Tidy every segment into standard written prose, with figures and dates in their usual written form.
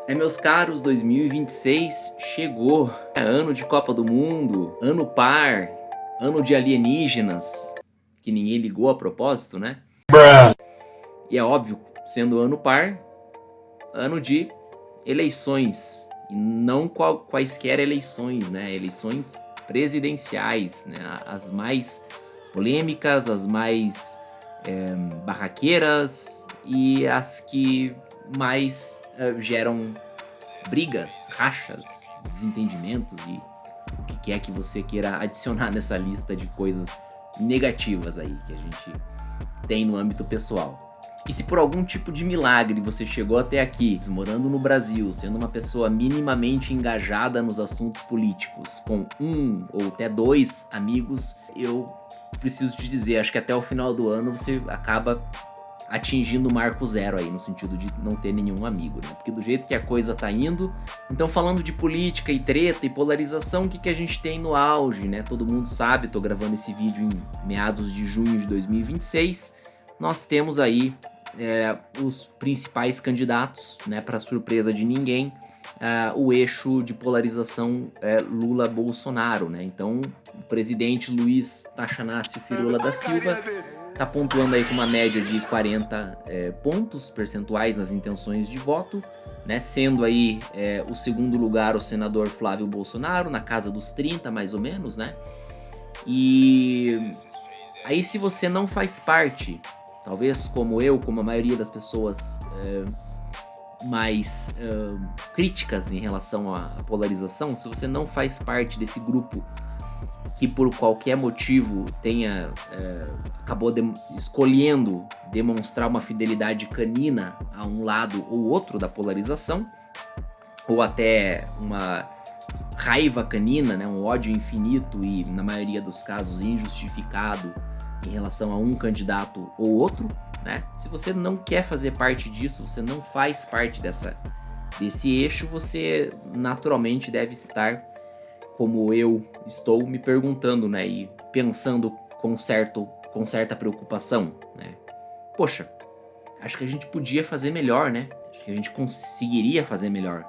Meus caros, 2026 chegou. É ano de Copa do Mundo, ano par, ano de alienígenas, que ninguém ligou a propósito, né? E é óbvio, sendo ano par, ano de eleições. E não quaisquer eleições, né? Eleições presidenciais, né? As mais polêmicas, as mais barraqueiras e as que mais geram brigas, rachas, desentendimentos e o que quer que você queira adicionar nessa lista de coisas negativas aí que a gente tem no âmbito pessoal. E se por algum tipo de milagre você chegou até aqui, morando no Brasil, sendo uma pessoa minimamente engajada nos assuntos políticos, com um ou até dois amigos, eu preciso te dizer, acho que até o final do ano você acaba atingindo o marco zero aí, no sentido de não ter nenhum amigo, né? Porque do jeito que a coisa tá indo... Então, falando de política e treta e polarização, o que a gente tem no auge, né? Todo mundo sabe, tô gravando esse vídeo em meados de junho de 2026. Nós temos aí os principais candidatos, né? Para surpresa de ninguém, o eixo de polarização Lula-Bolsonaro, né? Então, o presidente Luiz Tachanácio Firula da Silva tá pontuando aí com uma média de 40 pontos percentuais nas intenções de voto, né? Sendo aí o segundo lugar o senador Flávio Bolsonaro, na casa dos 30 mais ou menos, né? E aí, se você não faz parte, talvez como eu, como a maioria das pessoas mais críticas em relação à polarização, se você não faz parte desse grupo que por qualquer motivo acabou escolhendo demonstrar uma fidelidade canina a um lado ou outro da polarização, ou até uma raiva canina, né, um ódio infinito e, na maioria dos casos, injustificado em relação a um candidato ou outro, né? Se você não quer fazer parte disso, você não faz parte desse eixo, você naturalmente deve estar, como eu estou, me perguntando, né, e pensando com certa preocupação, né? Poxa, acho que a gente podia fazer melhor, né? Acho que a gente conseguiria fazer melhor.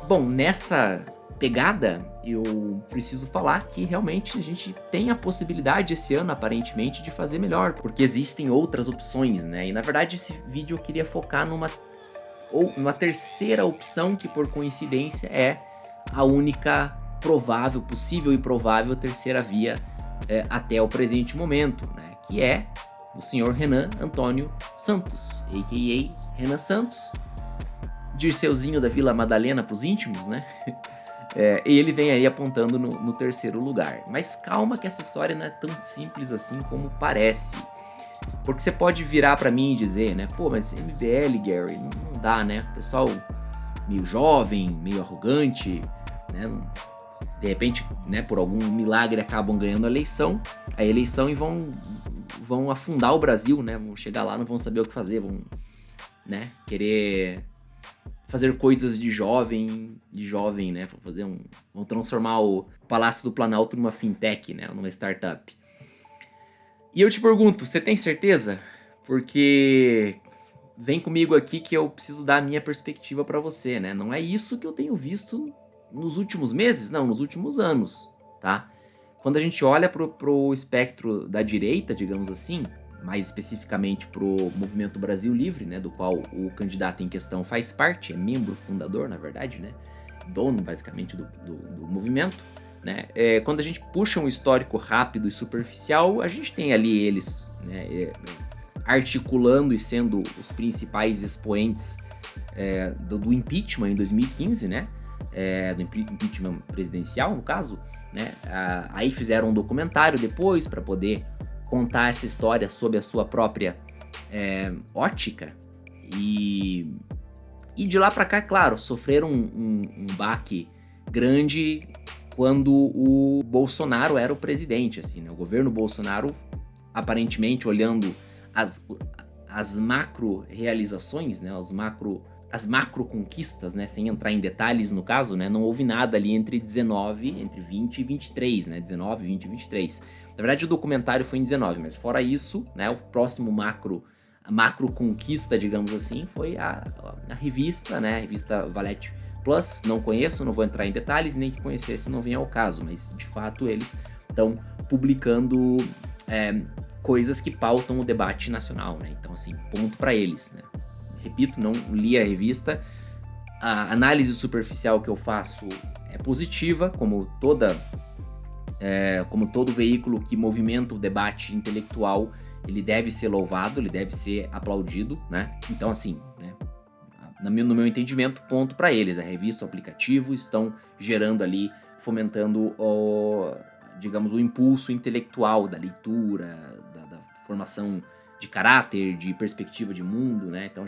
Bom, nessa pegada, eu preciso falar que realmente a gente tem a possibilidade esse ano, aparentemente, de fazer melhor, porque existem outras opções, né? E na verdade esse vídeo eu queria focar numa terceira opção que, por coincidência, é a única provável, possível e provável terceira via até o presente momento, né? Que é o senhor Renan Antônio Santos, a.k.a. Renan Santos, Dirceuzinho da Vila Madalena pros íntimos, né? E ele vem aí apontando no terceiro lugar. Mas calma que essa história não é tão simples assim como parece. Porque você pode virar pra mim e dizer, né? Pô, mas MBL, Gary, não dá, né? O pessoal meio jovem, meio arrogante, né? De repente, né, por algum milagre acabam ganhando a eleição e vão afundar o Brasil, né? Vão chegar lá, não vão saber o que fazer, vão, né, querer fazer coisas de jovem, né? Vão transformar o Palácio do Planalto numa fintech, né? Numa startup. E eu te pergunto, você tem certeza? Porque vem comigo aqui que eu preciso dar a minha perspectiva pra você, né? Não é isso que eu tenho visto nos últimos meses, não, nos últimos anos, tá? Quando a gente olha pro espectro da direita, digamos assim, mais especificamente pro Movimento Brasil Livre, né, do qual o candidato em questão faz parte, é membro fundador, na verdade, né, dono basicamente do movimento, né, quando a gente puxa um histórico rápido e superficial, a gente tem ali eles, né, articulando e sendo os principais expoentes do impeachment em 2015, né, do impeachment presidencial, no caso, né, aí fizeram um documentário depois para poder contar essa história sob a sua própria ótica e de lá para cá, é claro, sofreram um baque grande quando o Bolsonaro era o presidente, assim, né? O governo Bolsonaro, aparentemente, olhando as macro realizações, né, as macro conquistas, né, sem entrar em detalhes no caso, né, não houve nada ali entre 20 e 23, né, 19, 20 e 23. Na verdade, o documentário foi em 19, mas fora isso, né, o próximo macro macro conquista, digamos assim, foi a revista, né? A revista Valete Plus. Não conheço, não vou entrar em detalhes, nem que conhecesse não vem ao caso, mas de fato eles estão publicando coisas que pautam o debate nacional, né? Então, assim, ponto para eles, né? Repito, não li a revista. A análise superficial que eu faço é positiva, como todo veículo que movimenta o debate intelectual, ele deve ser louvado, ele deve ser aplaudido, né? Então, assim, né, no meu entendimento, ponto para eles. A revista, o aplicativo estão gerando ali, fomentando digamos, o impulso intelectual da leitura, da formação de caráter, de perspectiva de mundo, né? Então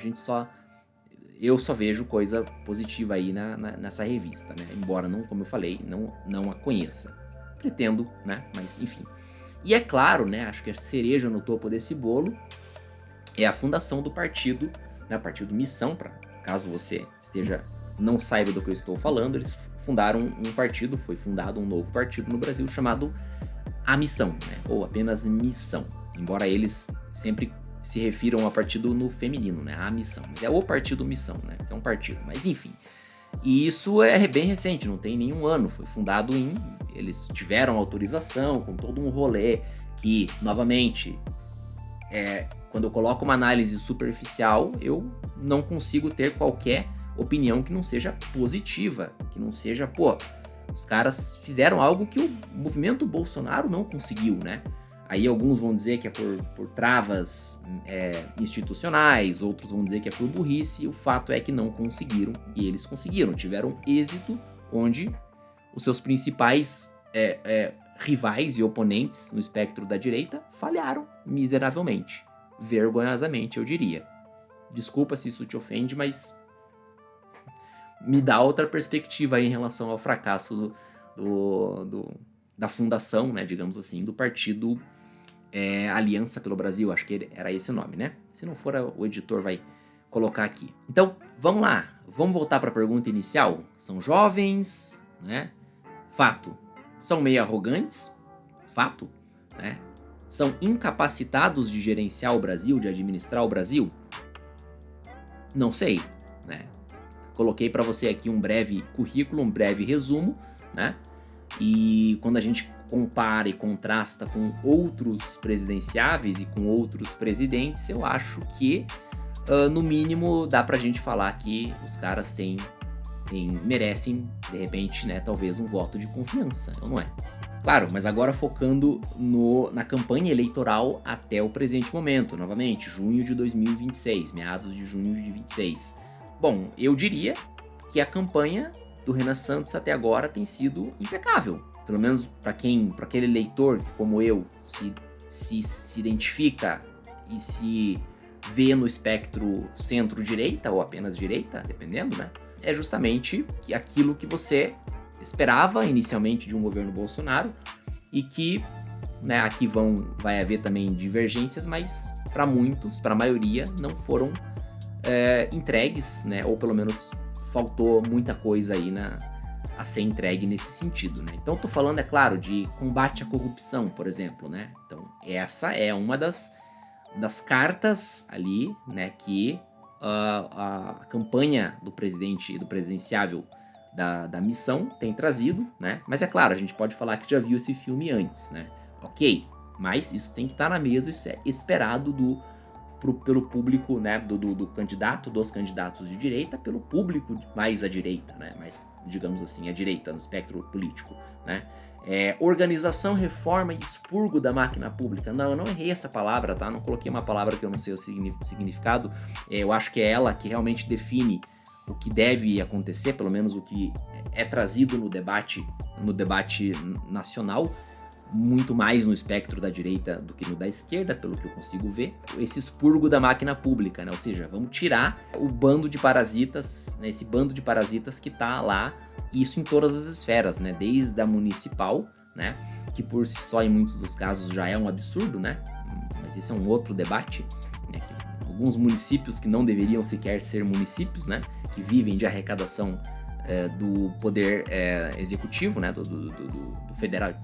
eu só vejo coisa positiva aí nessa revista, né? Embora, não, como eu falei, não a conheça. Pretendo, né? Mas, enfim. E é claro, né? Acho que a cereja no topo desse bolo é a fundação do partido, né? Partido Missão, para caso você não saiba do que eu estou falando, eles fundaram um partido, foi fundado um novo partido no Brasil chamado A Missão, né? Ou apenas Missão. Embora eles sempre se refiram a partido no feminino, né? A Missão. Mas é o Partido Missão, né? Que é um partido. Mas enfim. E isso é bem recente, não tem nenhum ano. Foi fundado eles tiveram autorização, com todo um rolê que, novamente, quando eu coloco uma análise superficial, eu não consigo ter qualquer opinião que não seja positiva, que não seja, os caras fizeram algo que o movimento Bolsonaro não conseguiu, né? Aí alguns vão dizer que é por travas institucionais, outros vão dizer que é por burrice. O fato é que não conseguiram, e eles conseguiram, tiveram êxito onde os seus principais rivais e oponentes no espectro da direita falharam miseravelmente, vergonhosamente, eu diria. Desculpa se isso te ofende, mas me dá outra perspectiva aí em relação ao fracasso da fundação, né, digamos assim, do partido Aliança pelo Brasil. Acho que era esse o nome, né? Se não for, o editor vai colocar aqui. Então, vamos lá. Vamos voltar para a pergunta inicial. São jovens, né? Fato. São meio arrogantes. Fato, né? São incapacitados de gerenciar o Brasil, de administrar o Brasil? Não sei, né? Coloquei para você aqui um breve currículo, um breve resumo, né? E quando a gente compara e contrasta com outros presidenciáveis e com outros presidentes, eu acho que, no mínimo, dá pra gente falar que os caras merecem, de repente, né, talvez um voto de confiança, não é? Claro, mas agora focando na campanha eleitoral até o presente momento, novamente, junho de 2026, meados de junho de 2026. Bom, eu diria que a campanha do Renan Santos até agora tem sido impecável. Pelo menos para aquele eleitor que, como eu, se identifica e se vê no espectro centro-direita ou apenas direita, dependendo, né? É justamente aquilo que você esperava inicialmente de um governo Bolsonaro e que, né, aqui vai haver também divergências, mas para muitos, para a maioria, não foram entregues, né? Ou pelo menos faltou muita coisa aí a ser entregue nesse sentido, né? Então, eu tô falando, é claro, de combate à corrupção, por exemplo, né? Então, essa é uma das cartas ali, né, que a campanha do presidente, do presidenciável da Missão tem trazido, né? Mas é claro, a gente pode falar que já viu esse filme antes, né? Ok, mas isso tem que estar na mesa, isso é esperado pelo público, né, dos candidatos de direita, pelo público mais à direita, né, mais, digamos assim, à direita no espectro político, né. Organização, reforma e expurgo da máquina pública. Não, eu não errei essa palavra, tá? Não coloquei uma palavra que eu não sei o significado. Eu acho que é ela que realmente define o que deve acontecer, pelo menos o que é trazido no debate nacional, muito mais no espectro da direita do que no da esquerda, pelo que eu consigo ver, esse expurgo da máquina pública, né? Ou seja, vamos tirar o bando de parasitas, né? Esse bando de parasitas que tá lá, isso em todas as esferas, né? Desde a municipal, né? Que por si só, em muitos dos casos, já é um absurdo, né? Mas esse é um outro debate, né? Alguns municípios que não deveriam sequer ser municípios, né? Que vivem de arrecadação do poder executivo, né? Do federal,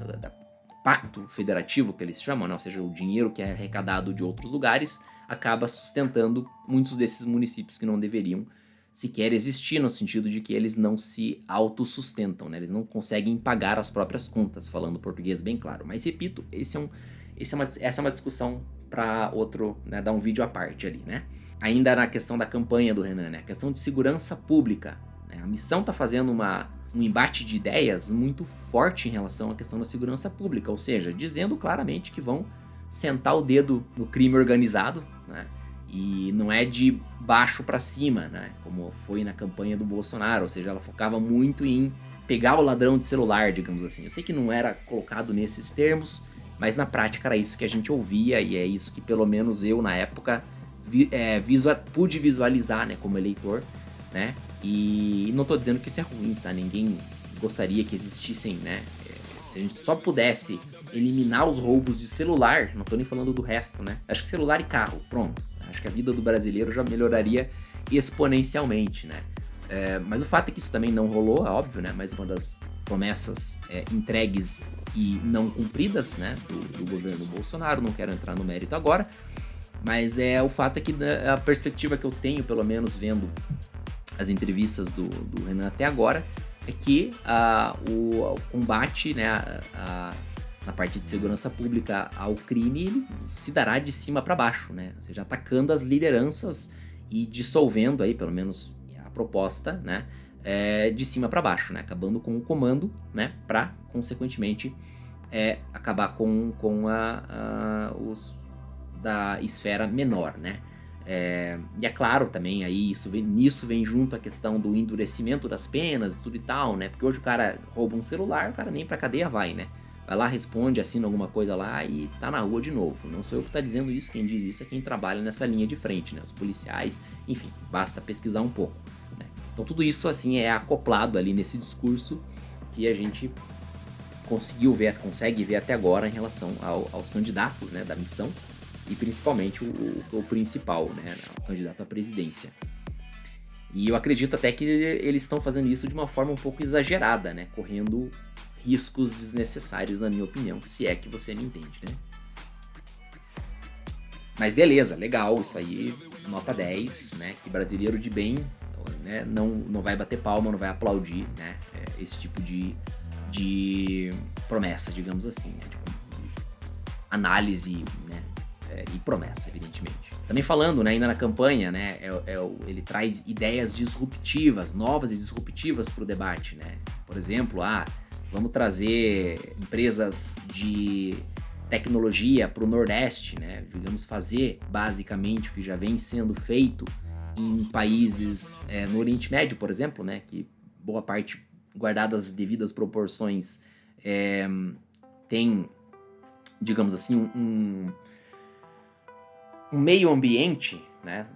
pacto federativo que eles chamam, né? Ou seja, o dinheiro que é arrecadado de outros lugares, acaba sustentando muitos desses municípios que não deveriam sequer existir, no sentido de que eles não se autossustentam, né? Eles não conseguem pagar as próprias contas, falando português bem claro. Mas repito, essa é uma discussão para outro, né, dar um vídeo à parte ali, né? Ainda na questão da campanha do Renan, né? A questão de segurança pública, né? A missão está fazendo um embate de ideias muito forte em relação à questão da segurança pública, ou seja, dizendo claramente que vão sentar o dedo no crime organizado, né? E não é de baixo para cima, né? Como foi na campanha do Bolsonaro, ou seja, ela focava muito em pegar o ladrão de celular, digamos assim. Eu sei que não era colocado nesses termos, mas na prática era isso que a gente ouvia, e é isso que pelo menos eu, na época, pude visualizar, né, como eleitor, né? E não tô dizendo que isso é ruim, tá? Ninguém gostaria que existissem, né? Se a gente só pudesse eliminar os roubos de celular, não tô nem falando do resto, né? Acho que celular e carro, pronto. Acho que a vida do brasileiro já melhoraria exponencialmente, né? Mas o fato é que isso também não rolou, é óbvio, né? Mais uma das promessas entregues e não cumpridas, né? Do governo Bolsonaro, não quero entrar no mérito agora. Mas o fato é que a perspectiva que eu tenho, pelo menos vendo as entrevistas do Renan até agora, é que o combate, né, na parte de segurança pública ao crime, ele se dará de cima para baixo, né? Ou seja, atacando as lideranças e dissolvendo aí, pelo menos a proposta, né, de cima para baixo, né? Acabando com o comando, né, para, consequentemente, acabar com os da esfera menor, né? E é claro também, aí nisso vem junto a questão do endurecimento das penas e tudo e tal, né? Porque hoje o cara rouba um celular, o cara nem pra cadeia vai, né? Vai lá, responde, assina alguma coisa lá e tá na rua de novo. Não sou eu que tá dizendo isso, quem diz isso é quem trabalha nessa linha de frente, né? Os policiais, enfim, basta pesquisar um pouco, né? Então tudo isso, assim, é acoplado ali nesse discurso que a gente consegue ver até agora em relação aos candidatos, né, da missão, e principalmente o principal, né, o candidato à presidência. E eu acredito até que eles estão fazendo isso de uma forma um pouco exagerada, né, correndo riscos desnecessários, na minha opinião, se é que você me entende, né. Mas beleza, legal, isso aí, nota 10, né, que brasileiro de bem, né, não vai bater palma, não vai aplaudir, né, esse tipo de promessa, digamos assim, né, de análise, né, e promessa, evidentemente. Também falando, né, ainda na campanha, né, ele traz ideias disruptivas, novas e disruptivas para o debate, né. Por exemplo, vamos trazer empresas de tecnologia para o Nordeste, né, digamos, fazer basicamente o que já vem sendo feito em países no Oriente Médio, por exemplo, né, que boa parte, guardadas as devidas proporções, tem, digamos assim, um meio ambiente, né,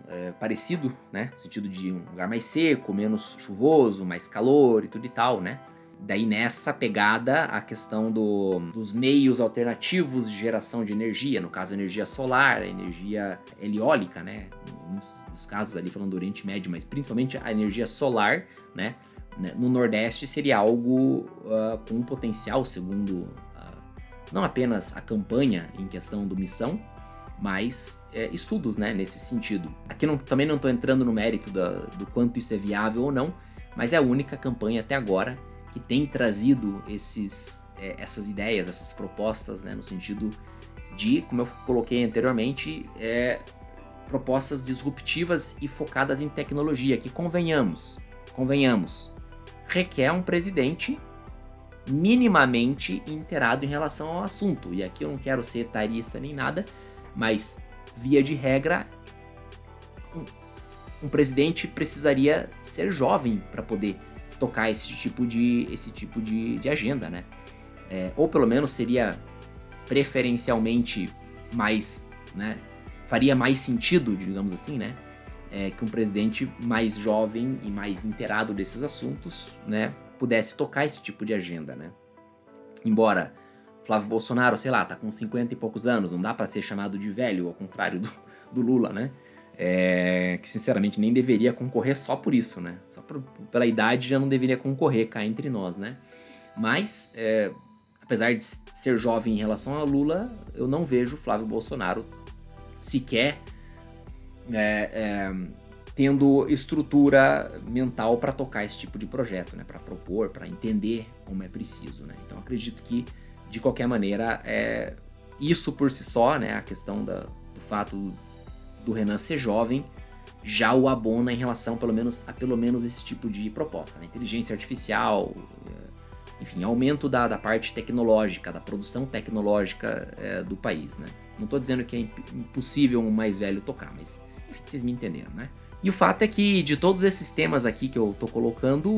parecido, né, no sentido de um lugar mais seco, menos chuvoso, mais calor e tudo e tal, né. Daí nessa pegada a questão dos meios alternativos de geração de energia, no caso a energia solar, a energia eólica, né, nos casos ali falando do Oriente Médio, mas principalmente a energia solar, né, no Nordeste seria algo com um potencial, segundo não apenas a campanha em questão do missão, mas estudos, né, nesse sentido. Aqui também não estou entrando no mérito do quanto isso é viável ou não, mas é a única campanha até agora que tem trazido essas ideias, essas propostas, né, no sentido de, como eu coloquei anteriormente, propostas disruptivas e focadas em tecnologia, que convenhamos, requer um presidente minimamente inteirado em relação ao assunto. E aqui eu não quero ser etarista nem nada, mas via de regra, um presidente precisaria ser jovem para poder tocar esse tipo de agenda, né? Ou pelo menos seria preferencialmente mais, né? Faria mais sentido, digamos assim, né? Que um presidente mais jovem e mais inteirado desses assuntos, né, pudesse tocar esse tipo de agenda, né? Embora Flávio Bolsonaro, sei lá, tá com 50 e poucos anos, não dá pra ser chamado de velho, ao contrário do Lula, né? Que sinceramente nem deveria concorrer só por isso, né? Só pela idade já não deveria concorrer, cá entre nós, né? Mas, apesar de ser jovem em relação a Lula, eu não vejo Flávio Bolsonaro sequer tendo estrutura mental para tocar esse tipo de projeto, né? Para propor, para entender como é preciso, né? Então acredito que, de qualquer maneira, isso por si só, né? A questão do fato do Renan ser jovem já o abona em relação pelo menos esse tipo de proposta, né? Inteligência artificial, enfim, aumento da parte tecnológica, da produção tecnológica do país, né? Não estou dizendo que é impossível um mais velho tocar, mas enfim, vocês me entenderam, né? E o fato é que de todos esses temas aqui que eu tô colocando,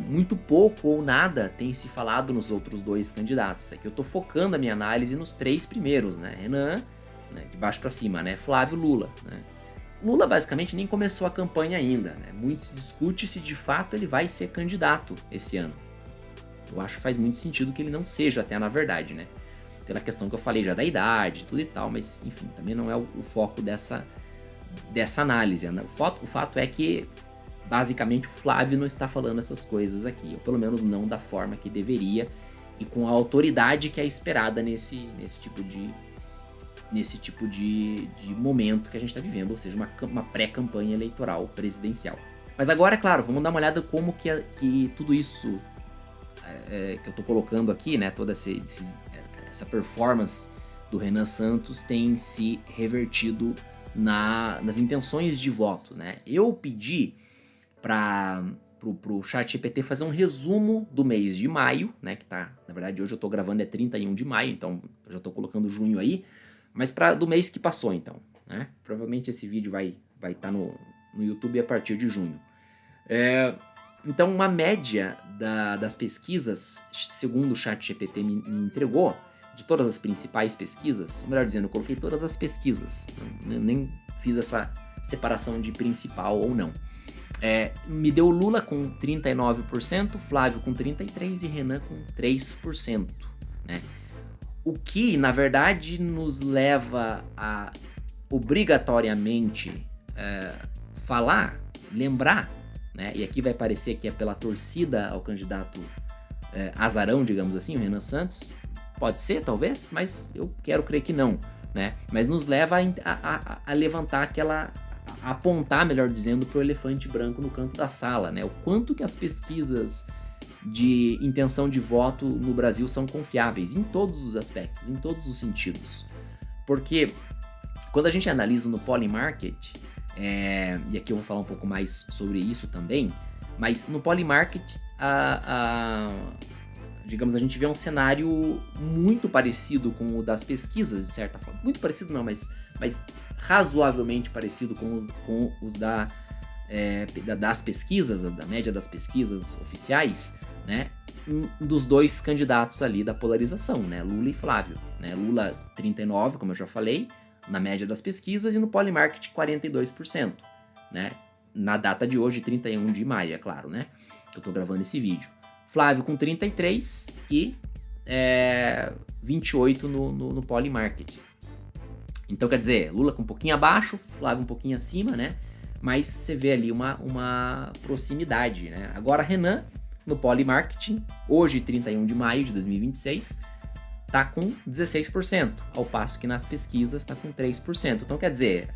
muito pouco ou nada tem se falado nos outros 2 candidatos. É que eu tô focando a minha análise nos 3 primeiros, né? Renan, né, de baixo para cima, né? Flávio, Lula, né? Lula basicamente nem começou a campanha ainda, né? Muito se discute se de fato ele vai ser candidato esse ano. Eu acho que faz muito sentido que ele não seja, até na verdade, né? Pela questão que eu falei já da idade, tudo e tal, mas enfim, também não é o foco dessa análise, né? O fato é que basicamente o Flávio não está falando essas coisas aqui, ou pelo menos não da forma que deveria e com a autoridade que é esperada nesse tipo de momento que a gente está vivendo, ou seja, uma pré-campanha eleitoral presidencial. Mas agora, é claro, vamos dar uma olhada como que tudo isso que eu estou colocando aqui, né, toda essa performance do Renan Santos tem se revertido nas intenções de voto, né? Eu pedi para pro ChatGPT fazer um resumo do mês de maio, né? Que tá, na verdade, hoje eu tô gravando 31 de maio, então eu já tô colocando junho aí, mas do mês que passou, então, né? Provavelmente esse vídeo vai estar no YouTube a partir de junho. Então, uma média das pesquisas, segundo o ChatGPT me entregou, de todas as principais pesquisas, melhor dizendo, eu coloquei todas as pesquisas, nem fiz essa separação de principal ou não. Me deu Lula com 39%, Flávio com 33% e Renan com 3%. Né? O que, na verdade, nos leva a obrigatoriamente lembrar, né? E aqui vai parecer que é pela torcida ao candidato azarão, digamos assim, o Renan Santos. Pode ser, talvez, mas eu quero crer que não, né? Mas nos leva a levantar a apontar, melhor dizendo, para o elefante branco no canto da sala, né? O quanto que as pesquisas de intenção de voto no Brasil são confiáveis em todos os aspectos, em todos os sentidos. Porque quando a gente analisa no Polymarket, e aqui eu vou falar um pouco mais sobre isso também, mas no Polymarket, digamos, a gente vê um cenário muito parecido com o das pesquisas, de certa forma. Muito parecido não, mas razoavelmente parecido com os das pesquisas, da média das pesquisas oficiais, né? Dos 2 candidatos ali da polarização, né? Lula e Flávio. Né? Lula 39%, como eu já falei, na média das pesquisas, e no Polymarket 42%. Né? Na data de hoje, 31 de maio, é claro, né? Que eu tô gravando esse vídeo. Flávio com 33% e 28% no Polymarket. Então, quer dizer, Lula com um pouquinho abaixo, Flávio um pouquinho acima, né? Mas você vê ali uma proximidade, né? Agora, Renan, no Polymarketing, hoje, 31 de maio de 2026, tá com 16%, ao passo que nas pesquisas tá com 3%. Então, quer dizer,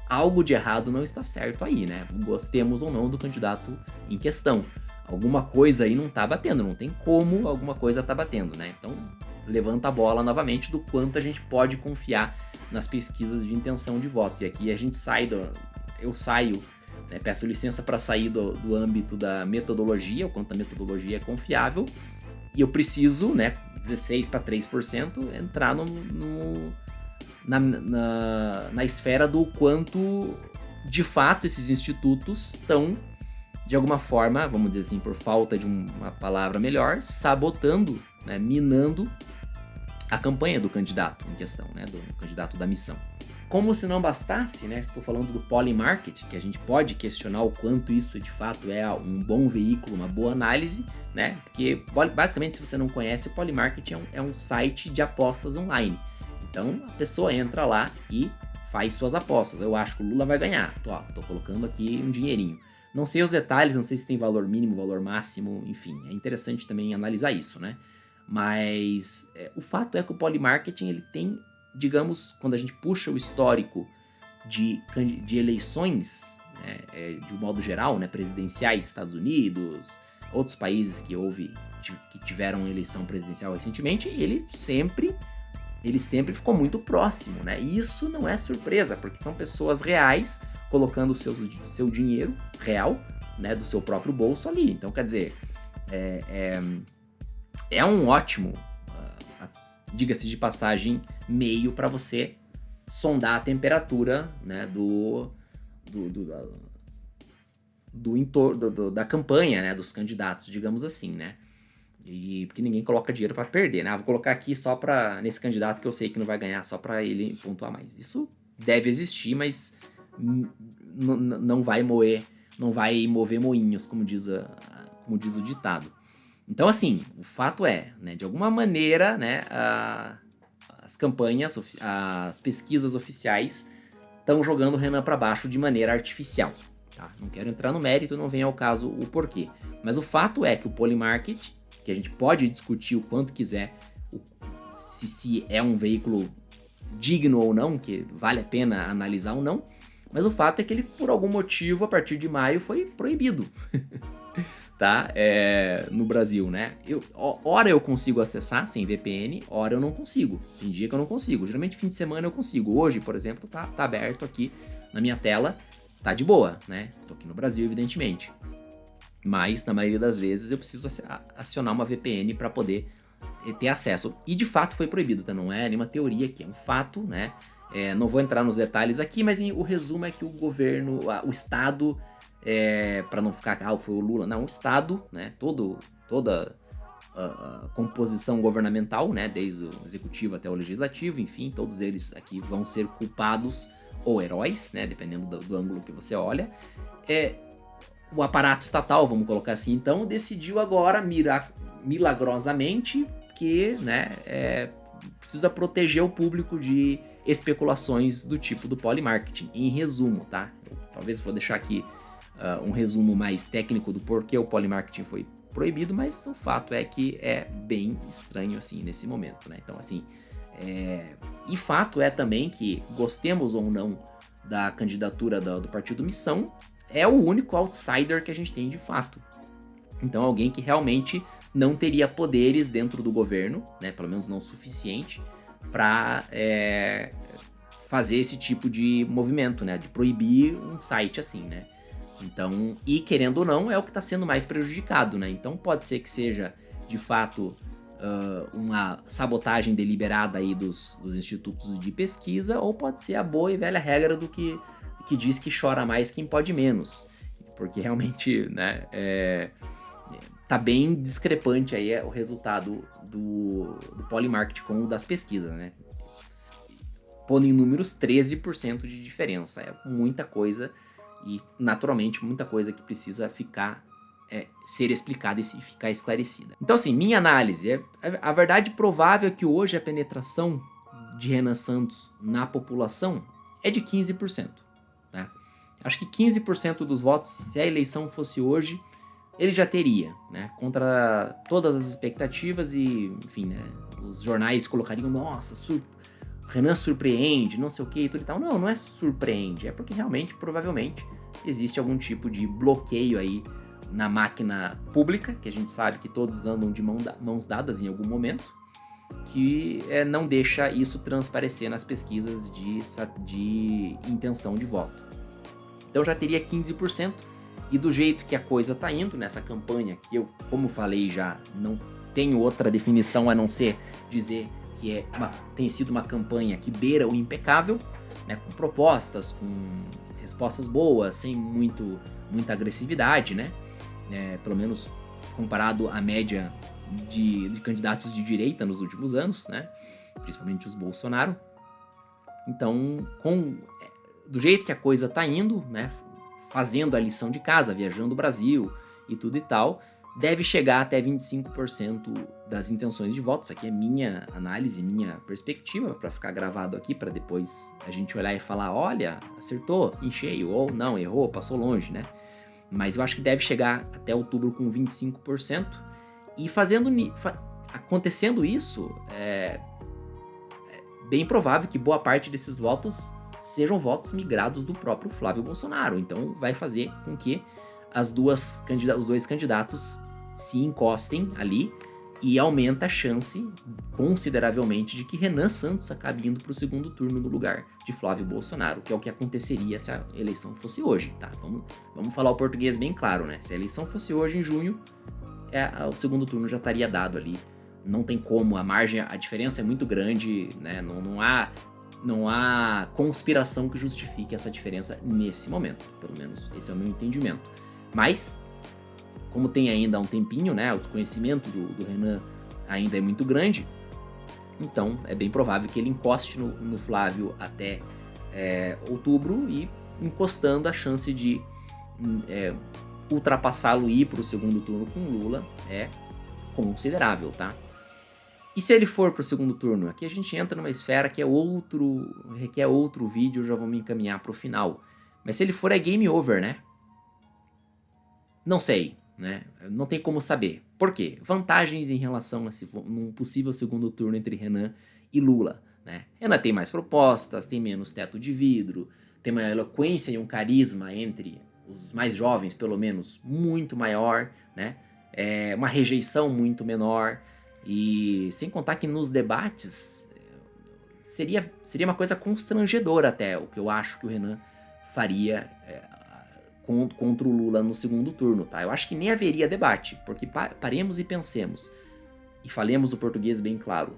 algo de errado não está certo aí, né? Gostemos ou não do candidato em questão. Alguma coisa aí não tá batendo, não tem como alguma coisa tá batendo, né? Então, levanta a bola novamente do quanto a gente pode confiar nas pesquisas de intenção de voto. E aqui a gente eu saio, né, peço licença para sair do âmbito da metodologia, o quanto a metodologia é confiável, e eu preciso, né, 16 para 3%, entrar na esfera do quanto, de fato, esses institutos estão, de alguma forma, vamos dizer assim, por falta de uma palavra melhor, sabotando, né, minando a campanha do candidato em questão, né, do candidato da missão. Como se não bastasse, né, estou falando do Polymarket, que a gente pode questionar o quanto isso de fato é um bom veículo, uma boa análise, né, porque basicamente, se você não conhece, o Polymarket é um site de apostas online. Então a pessoa entra lá e faz suas apostas. Eu acho que o Lula vai ganhar, tô colocando aqui um dinheirinho. Não sei os detalhes, não sei se tem valor mínimo, valor máximo, enfim, é interessante também analisar isso, né? Mas o fato é que o Polymarketing, ele tem, digamos, quando a gente puxa o histórico de eleições, né, de um modo geral, né, presidenciais, Estados Unidos, outros países que tiveram eleição presidencial recentemente, ele sempre ficou muito próximo, né? E isso não é surpresa, porque são pessoas reais colocando o seu dinheiro real, né, do seu próprio bolso ali. Então, quer dizer, é um ótimo, diga-se de passagem, meio para você sondar a temperatura, né, da campanha, né, dos candidatos, digamos assim, né? E porque ninguém coloca dinheiro para perder, né? Vou colocar aqui só nesse candidato que eu sei que não vai ganhar, só para ele pontuar mais. Isso deve existir, mas não vai mover moinhos, como diz o ditado. Então, assim, o fato é, né, de alguma maneira, né, as campanhas, as pesquisas oficiais estão jogando o Renan para baixo de maneira artificial. Tá? Não quero entrar no mérito, não vem ao caso o porquê. Mas o fato é que o Polymarket, que a gente pode discutir o quanto quiser, se é um veículo digno ou não, que vale a pena analisar ou não, mas o fato é que ele, por algum motivo, a partir de maio, foi proibido. Tá? No Brasil, né? Ora eu consigo acessar sem VPN, ora eu não consigo. Tem dia que eu não consigo. Geralmente fim de semana eu consigo. Hoje, por exemplo, tá aberto aqui na minha tela, tá de boa, né? Tô aqui no Brasil, evidentemente. Mas, na maioria das vezes, eu preciso acionar uma VPN para poder ter acesso. E, de fato, foi proibido, tá? Não é nenhuma teoria aqui, é um fato, né? Não vou entrar nos detalhes aqui, mas o resumo é que o governo, o Estado, para não ficar, foi o Lula, não, o Estado, né? Toda a composição governamental, né? Desde o executivo até o legislativo, enfim, todos eles aqui vão ser culpados ou heróis, né? Dependendo do ângulo que você olha. O aparato estatal, vamos colocar assim, então, decidiu agora, milagrosamente, que, né, precisa proteger o público de especulações do tipo do Polymarketing. Em resumo, tá? Talvez vou deixar aqui um resumo mais técnico do porquê o Polymarketing foi proibido, mas o fato é que é bem estranho, assim, nesse momento, né? Então, assim, e fato é também que, gostemos ou não da candidatura do Partido Missão, é o único outsider que a gente tem de fato. Então, alguém que realmente não teria poderes dentro do governo, né, pelo menos não suficiente, para fazer esse tipo de movimento, né, de proibir um site assim, né. Então, e querendo ou não, é o que está sendo mais prejudicado, né. Então, pode ser que seja, de fato, uma sabotagem deliberada aí dos institutos de pesquisa, ou pode ser a boa e velha regra do que diz que chora mais quem pode menos, porque realmente, né, tá bem discrepante aí o resultado do Polymarket com o das pesquisas, né, pondo em números 13% de diferença, é muita coisa e naturalmente muita coisa que precisa ser explicada e ficar esclarecida. Então, assim, minha análise a verdade provável é que hoje a penetração de Renan Santos na população é de 15%. Né? Acho que 15% dos votos, se a eleição fosse hoje, ele já teria, né? Contra todas as expectativas e, enfim, né? Os jornais colocariam, nossa, Renan surpreende, não sei o que e tudo e tal. Não é surpreende, é porque realmente, provavelmente, existe algum tipo de bloqueio aí na máquina pública, que a gente sabe que todos andam de mãos dadas em algum momento, que não deixa isso transparecer nas pesquisas de intenção de voto. Então já teria 15%, e do jeito que a coisa tá indo nessa campanha, que eu, como falei já, não tenho outra definição a não ser dizer que tem sido uma campanha que beira o impecável, né, com propostas, com respostas boas, sem muita agressividade, né, pelo menos comparado à média de candidatos de direita nos últimos anos, né? Principalmente os Bolsonaro. Então, do jeito que a coisa tá indo, né? Fazendo a lição de casa, viajando o Brasil e tudo e tal, deve chegar até 25% das intenções de voto. Isso aqui é minha análise, minha perspectiva, para ficar gravado aqui, para depois a gente olhar e falar, olha, acertou em cheio, ou não, errou, passou longe, né? Mas eu acho que deve chegar até outubro com 25%. E acontecendo isso, é bem provável que boa parte desses votos sejam votos migrados do próprio Flávio Bolsonaro. Então vai fazer com que os dois candidatos se encostem ali e aumenta a chance consideravelmente de que Renan Santos acabe indo para o segundo turno no lugar de Flávio Bolsonaro, que é o que aconteceria se a eleição fosse hoje, tá? Vamos falar o português bem claro, né? Se a eleição fosse hoje, em junho, o segundo turno já estaria dado ali. Não tem como, a diferença é muito grande, né? Não há conspiração que justifique essa diferença nesse momento, pelo menos esse é o meu entendimento. Mas, como tem ainda um tempinho, né, o desconhecimento do Renan ainda é muito grande, então é bem provável que ele encoste no Flávio até outubro, e encostando, a chance de ultrapassá-lo e ir para o segundo turno com Lula é considerável, tá? E se ele for para o segundo turno? Aqui a gente entra numa esfera que requer outro vídeo, eu já vou me encaminhar para o final. Mas se ele for, é game over, né? Não sei, né? Não tem como saber. Por quê? Vantagens em relação a um possível segundo turno entre Renan e Lula, né? Renan tem mais propostas, tem menos teto de vidro, tem uma eloquência e um carisma entre os mais jovens, pelo menos, muito maior, né? Uma rejeição muito menor. E sem contar que nos debates seria uma coisa constrangedora até, o que eu acho que o Renan faria contra o Lula no segundo turno, tá? Eu acho que nem haveria debate, porque paremos e pensemos, e falemos o português bem claro,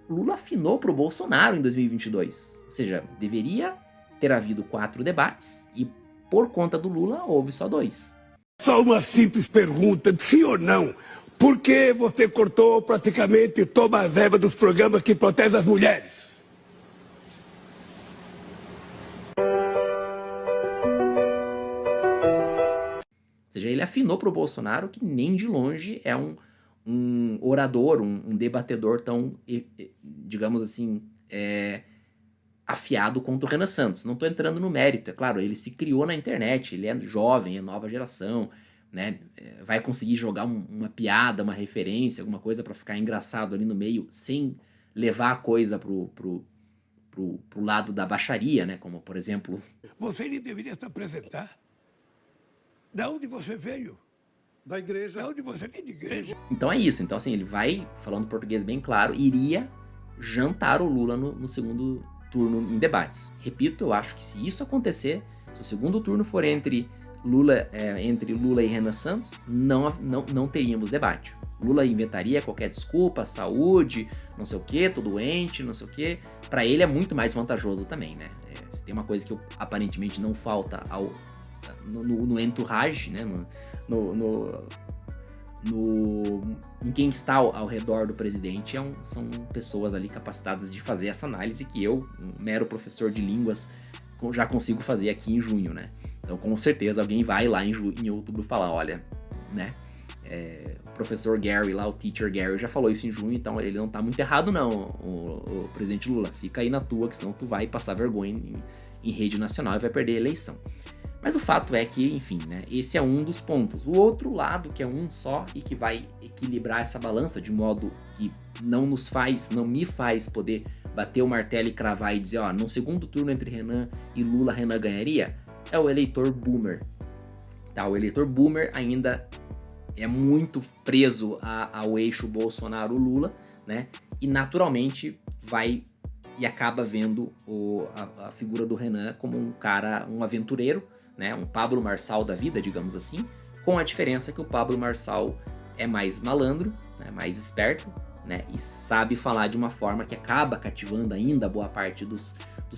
Lula afinou pro Bolsonaro em 2022, ou seja, deveria ter havido 4 debates, e por conta do Lula houve só 2. Só uma simples pergunta, sim ou não? Por que você cortou praticamente toda a verba dos programas que protegem as mulheres? Ou seja, ele afinou para o Bolsonaro, que nem de longe é um orador, um debatedor tão, digamos assim, afiado quanto o Renan Santos. Não estou entrando no mérito, é claro, ele se criou na internet, ele é jovem, é nova geração, né? Vai conseguir jogar uma piada, uma referência, alguma coisa para ficar engraçado ali no meio, sem levar a coisa pro lado da baixaria, né? Como, por exemplo... Você nem deveria se apresentar. Da onde você veio? Da igreja. Da onde você veio? De igreja. Então é isso. Então, assim, ele vai, falando português bem claro, iria jantar o Lula no segundo turno em debates. Repito, eu acho que se isso acontecer, se o segundo turno for entre Lula e Renan Santos, não teríamos debate. Lula inventaria qualquer desculpa, saúde, não sei o que, tô doente, não sei o que. Para ele é muito mais vantajoso também, né? Tem uma coisa que aparentemente não falta no entourage, né? Em quem está ao redor do presidente, são pessoas ali capacitadas de fazer essa análise que eu, um mero professor de línguas, já consigo fazer aqui em junho, né? Então, com certeza, alguém vai lá em outubro falar, olha, né? O professor Gary lá, o teacher Gary, já falou isso em junho, então ele não tá muito errado não, o presidente Lula. Fica aí na tua, que senão tu vai passar vergonha em rede nacional e vai perder a eleição. Mas o fato é que, enfim, né? Esse é um dos pontos. O outro lado, que é um só e que vai equilibrar essa balança de modo que não me faz poder bater o martelo e cravar e dizer, ó, no segundo turno entre Renan e Lula, Renan ganharia, é o eleitor boomer. Tá? O eleitor boomer ainda é muito preso ao eixo Bolsonaro-Lula, né? E naturalmente vai e acaba vendo a figura do Renan como um cara, um aventureiro, né? Um Pablo Marçal da vida, digamos assim, com a diferença que o Pablo Marçal é mais malandro, né? Mais esperto, né? E sabe falar de uma forma que acaba cativando ainda boa parte dos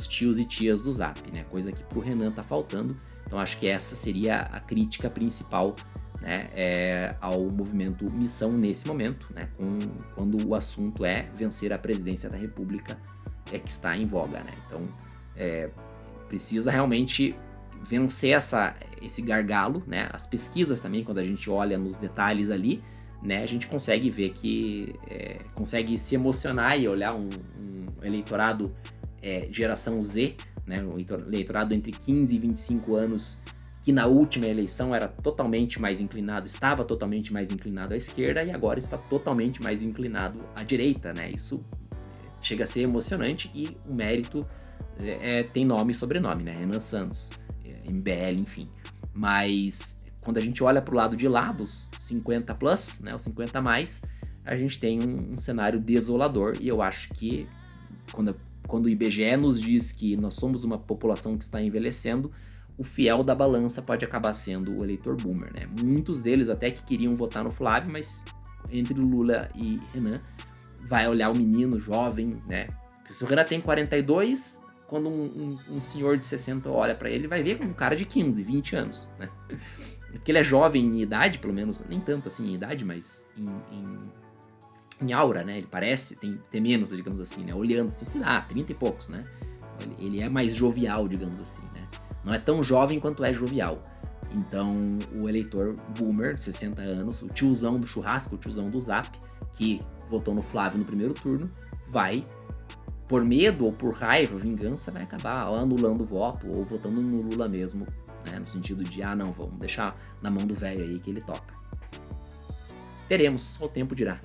tios e tias do Zap, né? Coisa que pro Renan tá faltando. Então acho que essa seria a crítica principal, né, ao movimento Missão nesse momento, né? Quando o assunto é vencer a presidência da República, que está em voga, né? Então precisa realmente vencer esse gargalo, né? As pesquisas também, quando a gente olha nos detalhes ali, né, a gente consegue ver que consegue se emocionar e olhar um eleitorado geração Z, né, um eleitorado entre 15 e 25 anos, que na última eleição estava totalmente mais inclinado à esquerda e agora está totalmente mais inclinado à direita, né? Isso chega a ser emocionante e o mérito tem nome e sobrenome, né? Renan Santos, MBL, enfim. Mas quando a gente olha pro lado de lá, dos 50 plus, né? Os 50 a mais, a gente tem um cenário desolador. E eu acho que quando o IBGE nos diz que nós somos uma população que está envelhecendo, o fiel da balança pode acabar sendo o eleitor boomer, né? Muitos deles até que queriam votar no Flávio, mas entre Lula e Renan, vai olhar o menino jovem, né? Que se o Renan tem 42, quando um senhor de 60 olha pra ele, vai ver como um cara de 15, 20 anos, né? Porque ele é jovem em idade, pelo menos, nem tanto assim em idade, mas em aura, né? Ele parece ter menos, digamos assim, né? Olhando assim, sei lá, 30 e poucos, né? Ele é mais jovial, digamos assim, né? Não é tão jovem quanto é jovial. Então, o eleitor boomer de 60 anos, o tiozão do churrasco, o tiozão do Zap, que votou no Flávio no primeiro turno, vai, por medo ou por raiva, vingança, vai acabar anulando o voto ou votando no Lula mesmo, né? No sentido de, não, vamos deixar na mão do velho aí que ele toca. Veremos, o tempo dirá.